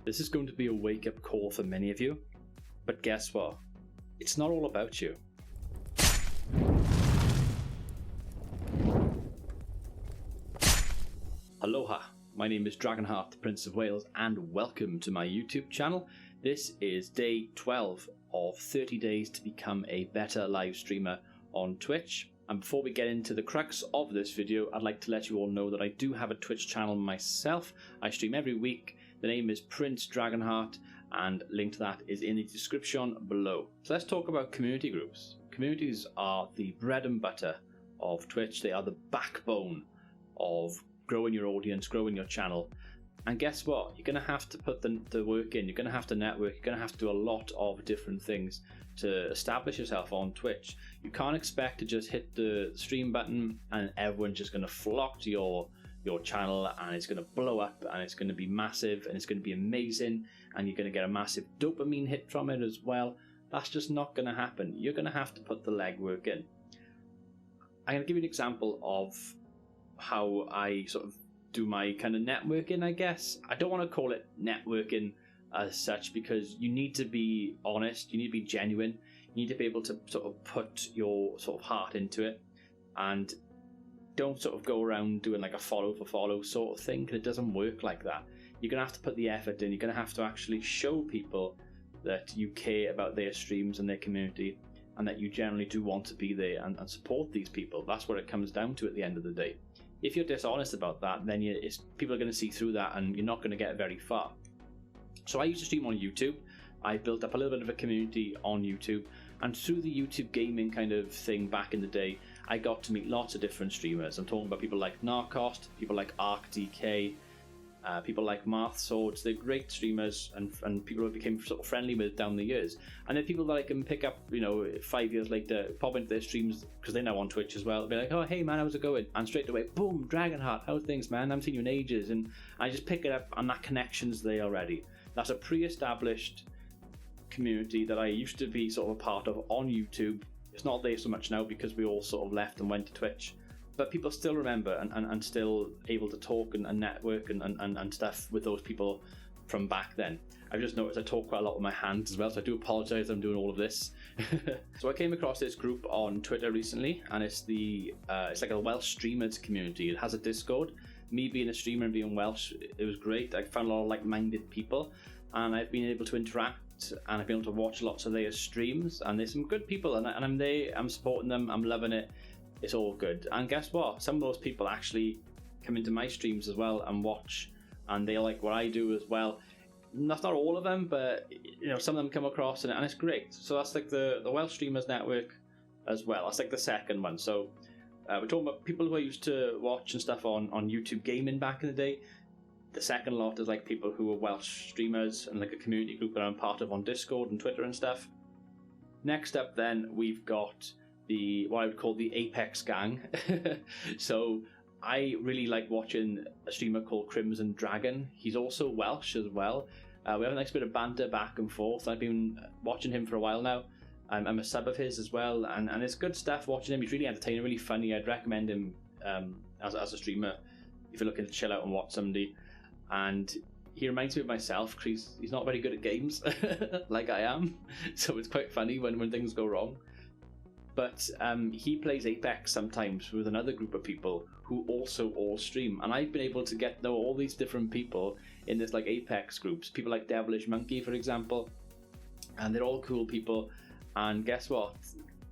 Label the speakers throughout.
Speaker 1: This is going to be a wake-up call for many of you, but guess what? It's not all about you. Aloha, my name is Dragonheart, the Prince of Wales, and welcome to my YouTube channel. This is day 12 of 30 days to become a better live streamer on Twitch. And before we get into the crux of this video, I'd like to let you all know that I do have a Twitch channel myself. I stream every week. The name is Prince Dragonheart, and link to that is in the description below. So let's talk about community groups. Communities are the bread and butter of Twitch. They are the backbone of growing your audience, growing your channel. And guess what? You're going to have to put the work in. You're going to have to network. You're going to have to do a lot of different things to establish yourself on Twitch. You can't expect to just hit the stream button and everyone's just going to flock to your channel and it's going to blow up and it's going to be massive and it's going to be amazing and you're going to get a massive dopamine hit from it as well. That's just not going to happen. You're going to have to put the legwork in. I'm going to give you an example of how I sort of do my kind of networking, I guess. I don't want to call it networking as such because you need to be honest, you need to be genuine, you need to be able to sort of put your sort of heart into it and don't sort of go around doing like a follow for follow sort of thing, because it doesn't work like that. You're going to have to put the effort in, you're going to have to actually show people that you care about their streams and their community and that you generally do want to be there and support these people. That's what it comes down to at the end of the day. If you're dishonest about that, then people are going to see through that and you're not going to get very far. So I used to stream on YouTube. I built up a little bit of a community on YouTube, and through the YouTube gaming kind of thing back in the day, I got to meet lots of different streamers. I'm talking about people like Narcost, people like ArcDK, people like Marth Swords. They're great streamers and people who I became sort of friendly with down the years. And they're people that I can pick up, 5 years later, pop into their streams because they're now on Twitch as well. Be like, oh, hey man, how's it going? And straight away, boom, Dragonheart, how's things, man? I haven't seen you in ages. And I just pick it up and that connection's there already. That's a pre-established community that I used to be sort of a part of on YouTube. It's not there so much now because we all sort of left and went to Twitch. But people still remember and still able to talk and network and stuff with those people from back then. I've just noticed I talk quite a lot with my hands as well, so I do apologise I'm doing all of this. So I came across this group on Twitter recently, and it's like a Welsh streamers community. It has a Discord. Me being a streamer and being Welsh, it was great. I found a lot of like-minded people, and I've been able to interact and I've been able to watch lots of their streams, and there's some good people, and I'm there, I'm supporting them, I'm loving it. It's all good. And guess what? Some of those people actually come into my streams as well and watch, and they like what I do as well. That's not all of them, but some of them come across and it's great. So that's like the Welsh Streamers Network as well. That's like the second one. So we're talking about people who I used to watch and stuff on YouTube gaming back in the day. The second lot is like people who are Welsh streamers and like a community group that I'm part of on Discord and Twitter and stuff. Next up then we've got what I would call the Apex gang. So I really like watching a streamer called Crimson Dragon. He's also Welsh as well. We have a nice bit of banter back and forth. I've been watching him for a while now. I'm a sub of his as well, and it's good stuff watching him. He's really entertaining, really funny. I'd recommend him as a streamer if you're looking to chill out and watch somebody. And he reminds me of myself because he's not very good at games like I am, so it's quite funny when things go wrong. But he plays Apex sometimes with another group of people who also all stream, and I've been able to get to know all these different people in this like Apex groups. People like Devilish Monkey, for example, and they're all cool people. And guess what?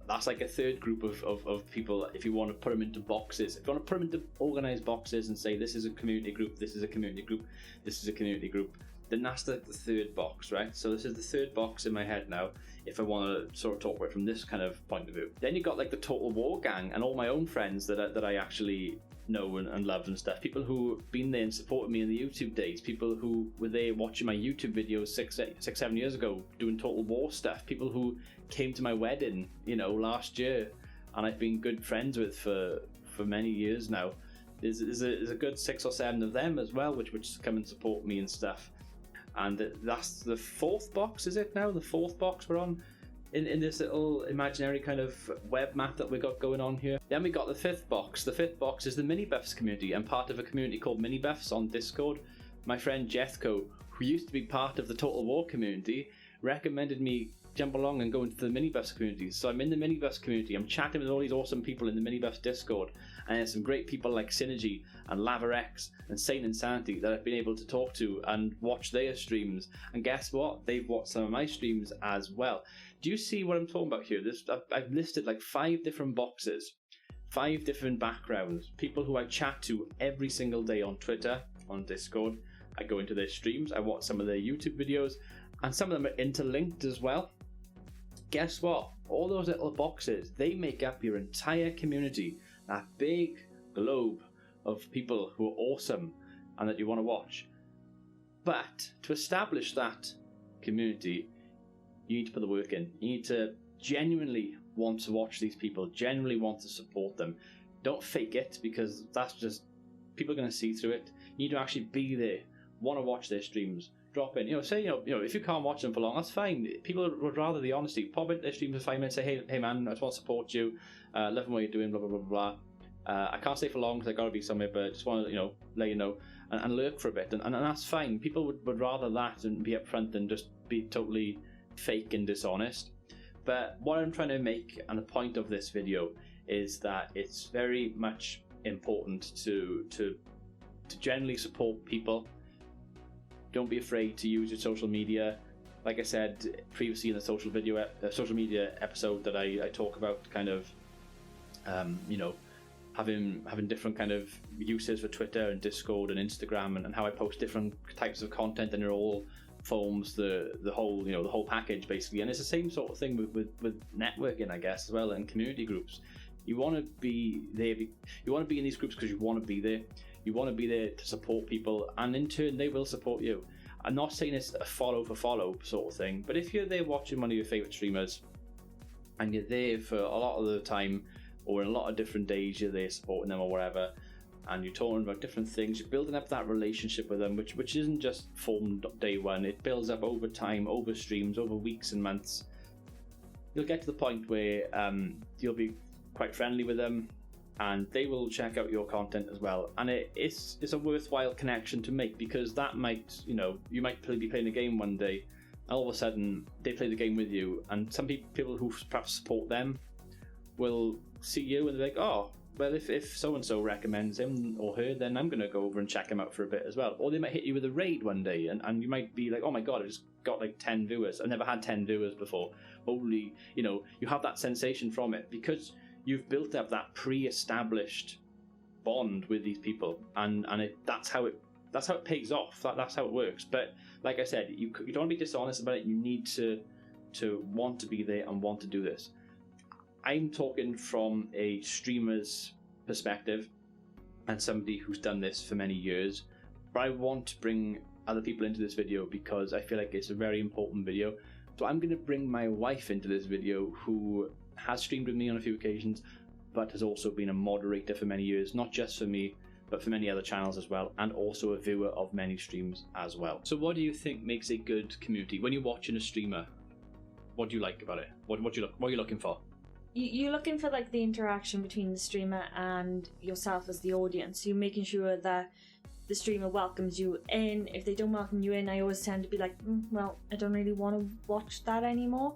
Speaker 1: That's like a third group of people. If you want to put them into boxes, if you want to put them into organized boxes and say this is a community group, this is a community group, this is a community group, then that's the third box, right? So this is the third box in my head now, if I want to sort of talk about it from this kind of point of view. Then you got like the Total War gang and all my own friends that I actually know and love and stuff. People who have been there and supported me in the YouTube days. People who were there watching my YouTube videos 7 years ago doing Total War stuff. People who came to my wedding, last year, and I've been good friends with for many years now. There's a good 6 or 7 of them as well, which come and support me and stuff. And that's the fourth box, is it now? The fourth box we're on in this little imaginary kind of web map that we got going on here. Then we got the fifth box. The fifth box is the Mini Buffs community. I'm part of a community called Mini Buffs on Discord. my friend Jethco, who used to be part of the Total War community, recommended me jump along and go into the minibus community. So I'm in the minibus community. I'm chatting with all these awesome people in the minibus Discord, and there's some great people like Synergy and LavaX and Saint Insanity that I've been able to talk to and watch their streams. And guess what? They've watched some of my streams as well. Do you see what I'm talking about here? I've listed like 5 different boxes, 5 different backgrounds, people who I chat to every single day on Twitter, on Discord. I go into their streams, I watch some of their YouTube videos, and some of them are interlinked as well. Guess what? All those little boxes, they make up your entire community, that big globe of people who are awesome and that you want to watch. But to establish that community, you need to put the work in. You need to genuinely want to watch these people, genuinely want to support them. Don't fake it, because that's just, people are going to see through it. You need to actually be there, want to watch their streams. Drop in, say, if you can't watch them for long, that's fine. People would rather the honesty. Pop into their stream for 5 minutes, say, hey man, I just want to support you, loving what you're doing, blah blah blah blah. I can't stay for long because I gotta be somewhere, but just want to let you know and lurk for a bit, and that's fine. People would rather that and be upfront than just be totally fake and dishonest. But what I'm trying to make, and the point of this video, is that it's very much important to generally support people. Don't be afraid to use your social media. Like I said previously in the social media episode that I talk about, kind of, having different kind of uses for Twitter and Discord and Instagram, and how I post different types of content, and it all forms the whole package basically. And it's the same sort of thing with networking, I guess, as well, and community groups. You want to be there. You want to be in these groups because you want to be there. You want to be there to support people, and in turn they will support you. I'm not saying it's a follow for follow sort of thing, but if you're there watching one of your favourite streamers and you're there for a lot of the time, or in a lot of different days you're there supporting them or whatever, and you're talking about different things, you're building up that relationship with them, which isn't just formed day one. It builds up over time, over streams, over weeks and months. You'll get to the point where you'll be quite friendly with them, and they will check out your content as well. And it's a worthwhile connection to make, because that might, you might be playing a game one day, and all of a sudden they play the game with you, and some people who perhaps support them will see you and they're like, oh, well, if so-and-so recommends him or her, then I'm going to go over and check him out for a bit as well. Or they might hit you with a raid one day, and you might be like, oh my god, I just got like 10 viewers. I've never had 10 viewers before. Holy, you have that sensation from it, because you've built up that pre-established bond with these people, and that's how it pays off. That's how it works. But like I said, you don't want to be dishonest about it. You need to want to be there and want to do this. I'm talking from a streamer's perspective and somebody who's done this for many years, but I want to bring other people into this video because I feel like it's a very important video. So I'm going to bring my wife into this video, who has streamed with me on a few occasions, but has also been a moderator for many years, not just for me, but for many other channels as well, and also a viewer of many streams as well. So what do you think makes a good community? When you're watching a streamer, what do you like about it? What are you looking for?
Speaker 2: You're looking for like the interaction between the streamer and yourself as the audience. You're making sure that the streamer welcomes you in. If they don't welcome you in, I always tend to be like, well, I don't really want to watch that anymore.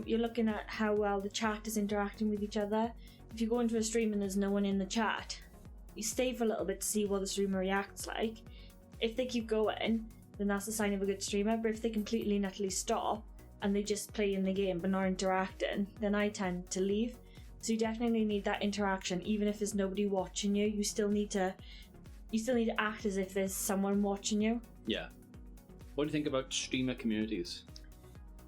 Speaker 2: You're looking at how well the chat is interacting with each other. If you go into a stream and there's no one in the chat, you stay for a little bit to see what the streamer reacts like. If they keep going, then that's a sign of a good streamer. But if they completely and utterly stop and they just play in the game but not interacting, then I tend to leave. So you definitely need that interaction. Even if there's nobody watching you, you still need to act as if there's someone watching you.
Speaker 1: Yeah. What do you think about streamer communities?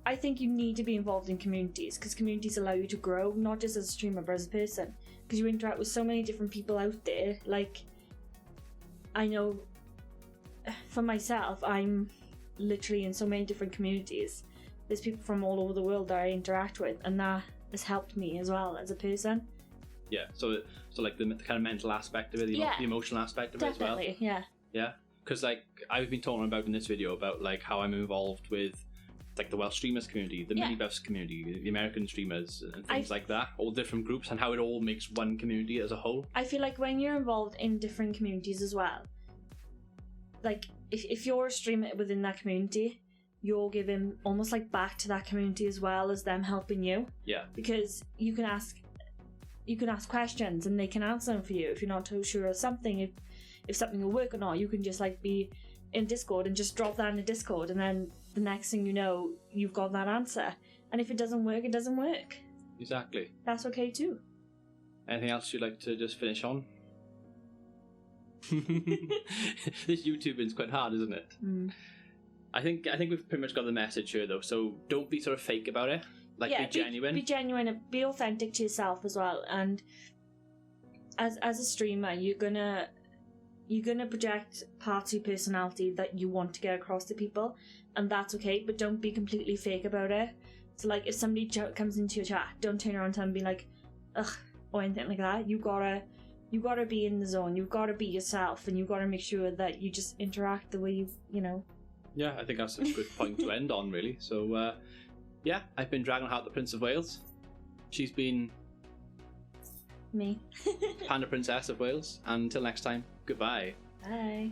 Speaker 2: I think you need to be involved in communities, because communities allow you to grow, not just as a streamer but as a person, because you interact with so many different people out there. Like, I know for myself, I'm literally in so many different communities. There's people from all over the world that I interact with, and that has helped me as well as a person.
Speaker 1: Yeah, so like the kind of mental aspect of it, the emotional aspect of
Speaker 2: Definitely,
Speaker 1: it as well.
Speaker 2: Yeah.
Speaker 1: Yeah, because like I've been talking about in this video about like how I'm involved with like the Welsh streamers community, the minibus community, the American streamers, and things like that, all different groups, and how it all makes one community as a whole.
Speaker 2: I feel like when you're involved in different communities as well, like if you're a streamer within that community, you're giving almost like back to that community as well as them helping you.
Speaker 1: Yeah.
Speaker 2: Because you can ask questions and they can answer them for you. If you're not too sure of something, if something will work or not, you can just like be in Discord and just drop that in the Discord, and then the next thing you know, you've got that answer. And if it doesn't work, it doesn't work.
Speaker 1: Exactly.
Speaker 2: That's okay too.
Speaker 1: Anything else you'd like to just finish on? This YouTubing's quite hard, isn't it? I think we've pretty much got the message here, though. So don't be sort of fake about it. Like, be genuine.
Speaker 2: Be genuine and be authentic to yourself as well. And as a streamer, you're gonna project parts of your personality that you want to get across to people, and that's okay. But don't be completely fake about it. So like, if somebody comes into your chat, don't turn around to them and be like, ugh, or anything like that. You gotta be in the zone. You've gotta be yourself, and you've gotta make sure that you just interact the way you know. Yeah,
Speaker 1: I think that's a good point to end on, really. So, yeah, I've been Dragonheart, the Prince of Wales. She's been
Speaker 2: me,
Speaker 1: Panda Princess of Wales. And until next time, goodbye.
Speaker 2: Bye.